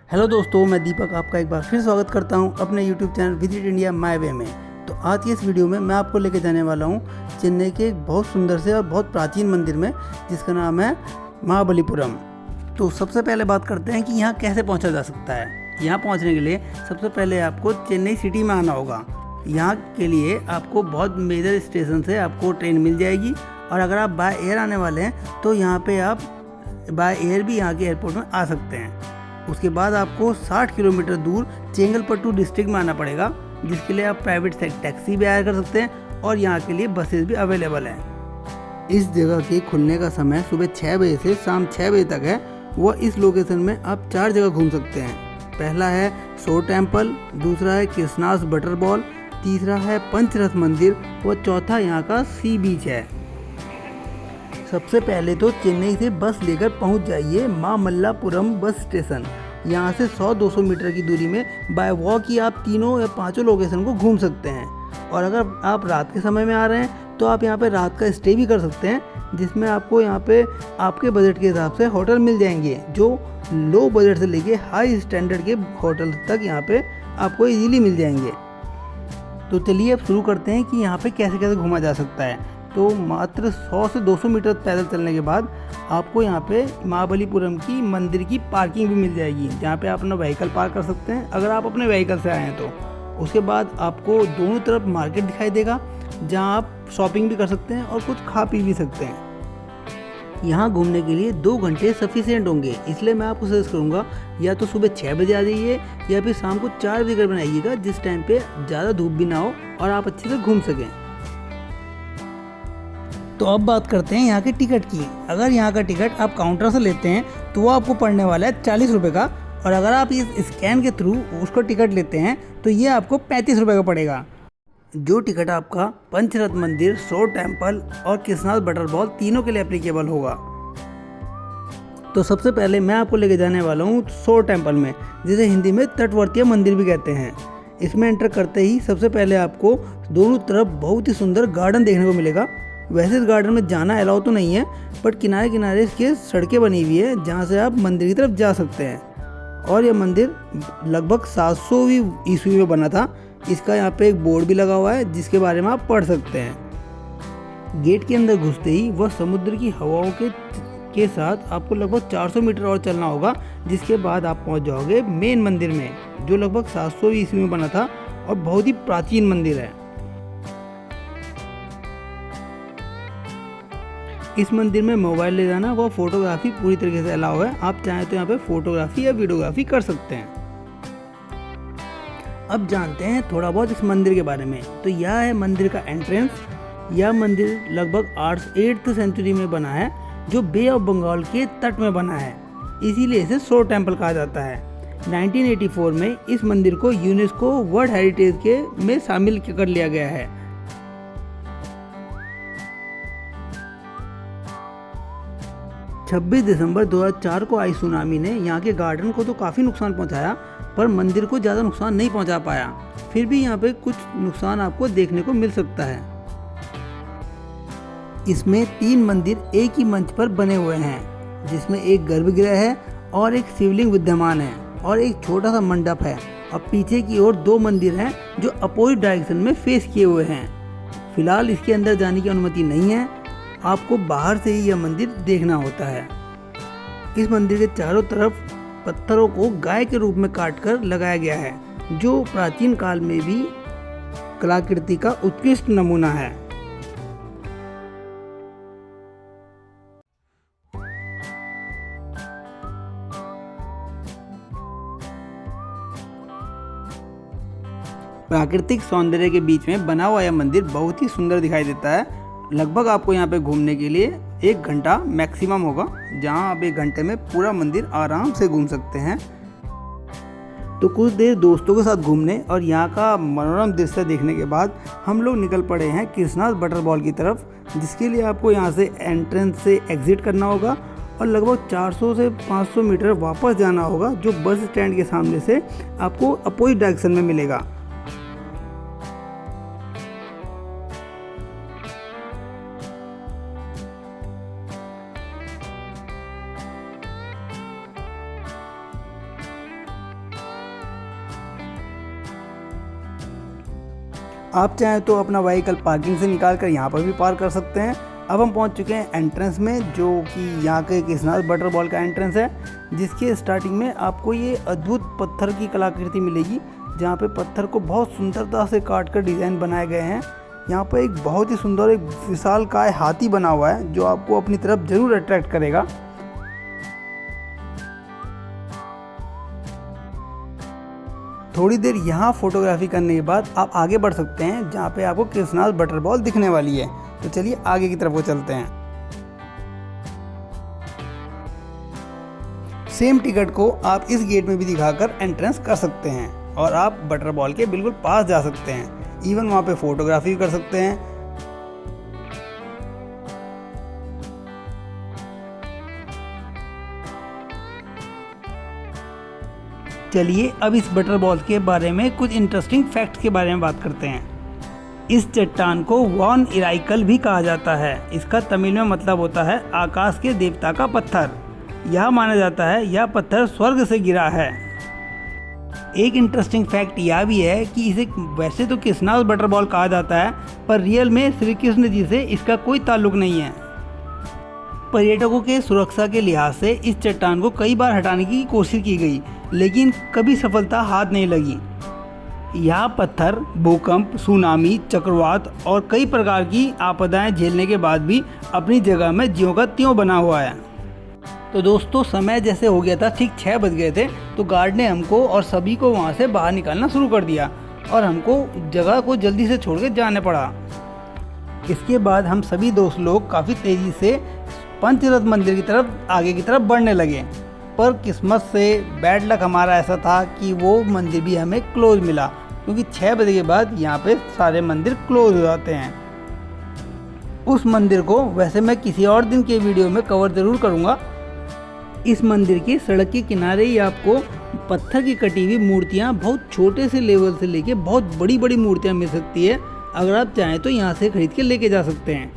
Hello दोस्तों, मैं दीपक आपका एक बार फिर स्वागत करता हूं अपने YouTube channel visit India my way में। तो आज की इस वीडियो में मैं आपको लेके जाने वाला हूं चेन्नई के एक बहुत सुंदर से और बहुत प्राचीन मंदिर में, जिसका नाम है महाबलीपुरम। तो सबसे पहले बात करते हैं कि यहाँ कैसे पहुँचा जा सकता है। यहाँ पहुँचने के लिए सबसे पहले आपको चेन्नई सिटी में आना होगा। यहाँ के लिए आपको बहुत मेजर स्टेशन से आपको ट्रेन मिल जाएगी, और अगर आप बाय एयर आने वाले हैं तो यहाँ पे आप बाय एयर भी यहाँ के एयरपोर्ट में आ सकते हैं। उसके बाद आपको 60 किलोमीटर दूर चेंगलपट्टू डिस्ट्रिक्ट में आना पड़ेगा, जिसके लिए आप प्राइवेट से टैक्सी भी हायर कर सकते हैं और यहाँ के लिए बसेस भी अवेलेबल हैं। इस जगह के खुलने का समय सुबह 6 बजे से शाम 6 बजे तक है। वह इस लोकेशन में आप 4 जगह घूम सकते हैं। पहला है सो टेम्पल, दूसरा है कृष्णास बटरबॉल, तीसरा है पंचरथ मंदिर व चौथा यहाँ का सी बीच है। सबसे पहले तो चेन्नई से बस लेकर पहुंच जाइए मामल्लापुरम बस स्टेशन। यहां से 100-200 मीटर की दूरी में बाय वॉक ही आप 3 या 5 लोकेशन को घूम सकते हैं। और अगर आप रात के समय में आ रहे हैं तो आप यहां पे रात का स्टे भी कर सकते हैं, जिसमें आपको यहां पे आपके बजट के हिसाब से होटल मिल जाएंगे, जो लो बजट से लेके हाई स्टैंडर्ड के होटल तक यहाँ पे आपको इजीली मिल जाएंगे। तो चलिए अब शुरू करते हैं कि यहाँ पे कैसे कैसे घूमा जा सकता है। तो मात्र 100 से 200 मीटर पैदल चलने के बाद आपको यहाँ पे महाबलीपुरम की मंदिर की पार्किंग भी मिल जाएगी, जहाँ पे आप अपना व्हीकल पार्क कर सकते हैं अगर आप अपने व्हीकल से आए हैं तो। उसके बाद आपको दोनों तरफ मार्केट दिखाई देगा, जहाँ आप शॉपिंग भी कर सकते हैं और कुछ खा पी भी सकते हैं। यहाँ घूमने के लिए 2 घंटे सफिशिएंट होंगे, इसलिए मैं आपको सजेस्ट करूँगा या तो सुबह 6 बजे आ जाइए या फिर शाम को 4 बजे कर बनाइएगा, जिस टाइम पे ज़्यादा धूप भी ना हो और आप अच्छे से घूम सकें। तो अब बात करते हैं यहाँ के टिकट की। अगर यहाँ का टिकट आप काउंटर से लेते हैं तो वो आपको पड़ने वाला है 40 रुपये का, और अगर आप इस स्कैन के थ्रू उसको टिकट लेते हैं तो ये आपको 35 रुपये का पड़ेगा। जो टिकट आपका पंचरथ मंदिर, सो टेम्पल और कृष्णास बटरबॉल तीनों के लिए एप्लीकेबल होगा। तो सबसे पहले मैं आपको लेके जाने वाला हूँ सो टेम्पल में, जिसे हिंदी में तटवर्तीय मंदिर भी कहते हैं। इसमें एंटर करते ही सबसे पहले आपको दोनों तरफ बहुत ही सुंदर गार्डन देखने को मिलेगा। वैसे इस गार्डन में जाना अलाउ तो नहीं है, बट किनारे किनारे इसके सड़कें बनी हुई है जहाँ से आप मंदिर की तरफ जा सकते हैं। और यह मंदिर लगभग 700वीं ईस्वी में बना था। इसका यहाँ पे एक बोर्ड भी लगा हुआ है जिसके बारे में आप पढ़ सकते हैं। गेट के अंदर घुसते ही वह समुद्र की हवाओं के साथ आपको लगभग 400 मीटर और चलना होगा, जिसके बाद आप पहुँच जाओगे मेन मंदिर में, जो लगभग 700वीं ईस्वी में बना था और बहुत ही प्राचीन मंदिर है। इस मंदिर में मोबाइल ले जाना व फोटोग्राफी पूरी तरीके से अलाउ है। आप चाहें तो यहाँ पे फोटोग्राफी या वीडियोग्राफी कर सकते हैं। अब जानते हैं थोड़ा बहुत इस मंदिर के बारे में। तो यह है मंदिर का एंट्रेंस। यह मंदिर लगभग 8th सेंचुरी में बना है, जो बे ऑफ बंगाल के तट में बना है, इसीलिए इसे सो टेम्पल कहा जाता है। 1984 में इस मंदिर को यूनेस्को वर्ल्ड हेरिटेज के में शामिल कर लिया गया है। 26 दिसंबर 2004 को आई सुनामी ने यहाँ के गार्डन को तो काफ़ी नुकसान पहुँचाया, पर मंदिर को ज़्यादा नुकसान नहीं पहुँचा पाया। फिर भी यहाँ पे कुछ नुकसान आपको देखने को मिल सकता है। इसमें 3 मंदिर एक ही मंच पर बने हुए हैं, जिसमें एक गर्भगृह है और एक शिवलिंग विद्यमान है और एक छोटा सा मंडप है। और पीछे की ओर 2 मंदिर हैं जो अपोजिट डायरेक्शन में फेस किए हुए हैं। फिलहाल इसके अंदर जाने की अनुमति नहीं है, आपको बाहर से ही यह मंदिर देखना होता है। इस मंदिर के चारों तरफ पत्थरों को गाय के रूप में काटकर लगाया गया है, जो प्राचीन काल में भी कलाकृति का उत्कृष्ट नमूना है। प्राकृतिक सौंदर्य के बीच में बना हुआ यह मंदिर बहुत ही सुंदर दिखाई देता है। लगभग आपको यहाँ पे घूमने के लिए 1 घंटा मैक्सिमम होगा, जहाँ आप 1 घंटे में पूरा मंदिर आराम से घूम सकते हैं। तो कुछ देर दोस्तों के साथ घूमने और यहाँ का मनोरम दृश्य देखने के बाद हम लोग निकल पड़े हैं कृष्णास बटरबॉल की तरफ, जिसके लिए आपको यहाँ से एंट्रेंस से एग्जिट करना होगा और लगभग 400 से 500 मीटर वापस जाना होगा, जो बस स्टैंड के सामने से आपको अपोजिट डायरेक्शन में मिलेगा। आप चाहें तो अपना व्हीकल पार्किंग से निकाल कर यहाँ पर भी पार्क कर सकते हैं। अब हम पहुँच चुके हैं एंट्रेंस में, जो कि यहाँ के केसनाथ बटरबॉल का एंट्रेंस है, जिसके स्टार्टिंग में आपको ये अद्भुत पत्थर की कलाकृति मिलेगी, जहाँ पे पत्थर को बहुत सुंदरता से काट कर डिज़ाइन बनाए गए हैं। यहाँ पर एक बहुत ही सुंदर एक विशालकाय हाथी बना हुआ है, जो आपको अपनी तरफ ज़रूर अट्रैक्ट करेगा। थोड़ी देर यहाँ फोटोग्राफी करने के बाद आप आगे बढ़ सकते हैं, जहाँ पे आपको केसनाथ बटरबॉल दिखने वाली है। तो चलिए आगे की तरफ को चलते हैं। सेम टिकट को आप इस गेट में भी दिखाकर एंट्रेंस कर सकते हैं और आप बटरबॉल के बिल्कुल पास जा सकते हैं। इवन वहाँ पे फोटोग्राफी भी कर सकते हैं। चलिए अब इस बटरबॉल के बारे में कुछ इंटरेस्टिंग फैक्ट्स के बारे में बात करते हैं। इस चट्टान को वॉन इराइकल भी कहा जाता है। इसका तमिल में मतलब होता है आकाश के देवता का पत्थर। यह माना जाता है यह पत्थर स्वर्ग से गिरा है। एक इंटरेस्टिंग फैक्ट यह भी है कि इसे वैसे तो केसनाथ बटरबॉल कहा जाता है, पर रियल में श्री कृष्ण जी से इसका कोई ताल्लुक नहीं है। पर्यटकों के सुरक्षा के लिहाज से इस चट्टान को कई बार हटाने की कोशिश की गई, लेकिन कभी सफलता हाथ नहीं लगी। यह पत्थर भूकंप, सुनामी, चक्रवात और कई प्रकार की आपदाएं झेलने के बाद भी अपनी जगह में ज्यों का त्यों बना हुआ है। तो दोस्तों, समय जैसे हो गया था, ठीक 6 बज गए थे, तो गार्ड ने हमको और सभी को वहां से बाहर निकालना शुरू कर दिया और हमको जगह को जल्दी से छोड़ के जाने पड़ा। इसके बाद हम सभी दोस्त लोग काफ़ी तेज़ी से पंचरत्न मंदिर की तरफ आगे की तरफ बढ़ने लगे, पर किस्मत से बैड लक हमारा ऐसा था कि वो मंदिर भी हमें क्लोज मिला, क्योंकि 6 बजे के बाद यहाँ पे सारे मंदिर क्लोज हो जाते हैं। उस मंदिर को वैसे मैं किसी और दिन के वीडियो में कवर ज़रूर करूँगा। इस मंदिर के सड़क के किनारे ही आपको पत्थर की कटी हुई मूर्तियाँ बहुत छोटे से लेवल से लेके बहुत बड़ी बड़ी मूर्तियाँ मिल सकती है। अगर आप चाहें तो यहाँ से खरीद के लेके जा सकते हैं,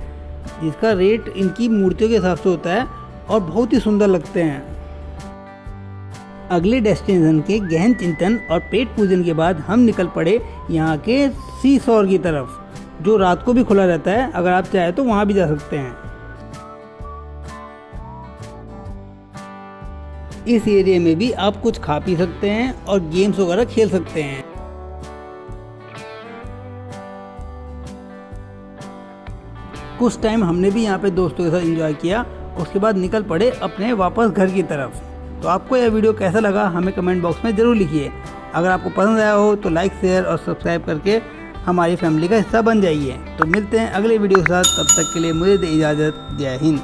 जिसका रेट इनकी मूर्तियों के हिसाब से होता है और बहुत ही सुंदर लगते हैं। अगले डेस्टिनेशन के गहन चिंतन और पेट पूजन के बाद हम निकल पड़े यहाँ के सी शोर की तरफ, जो रात को भी खुला रहता है। अगर आप चाहें तो वहाँ भी जा सकते हैं। इस एरिया में भी आप कुछ खा पी सकते हैं और गेम्स वगैरह खेल सकते हैं। कुछ टाइम हमने भी यहाँ पे दोस्तों के साथ एंजॉय किया, उसके बाद निकल पड़े अपने वापस घर की तरफ। तो आपको यह वीडियो कैसा लगा हमें कमेंट बॉक्स में ज़रूर लिखिए। अगर आपको पसंद आया हो तो लाइक, शेयर और सब्सक्राइब करके हमारी फैमिली का हिस्सा बन जाइए। तो मिलते हैं अगले वीडियो के साथ, तब तक के लिए मुझे दे इजाज़त। जय हिंद।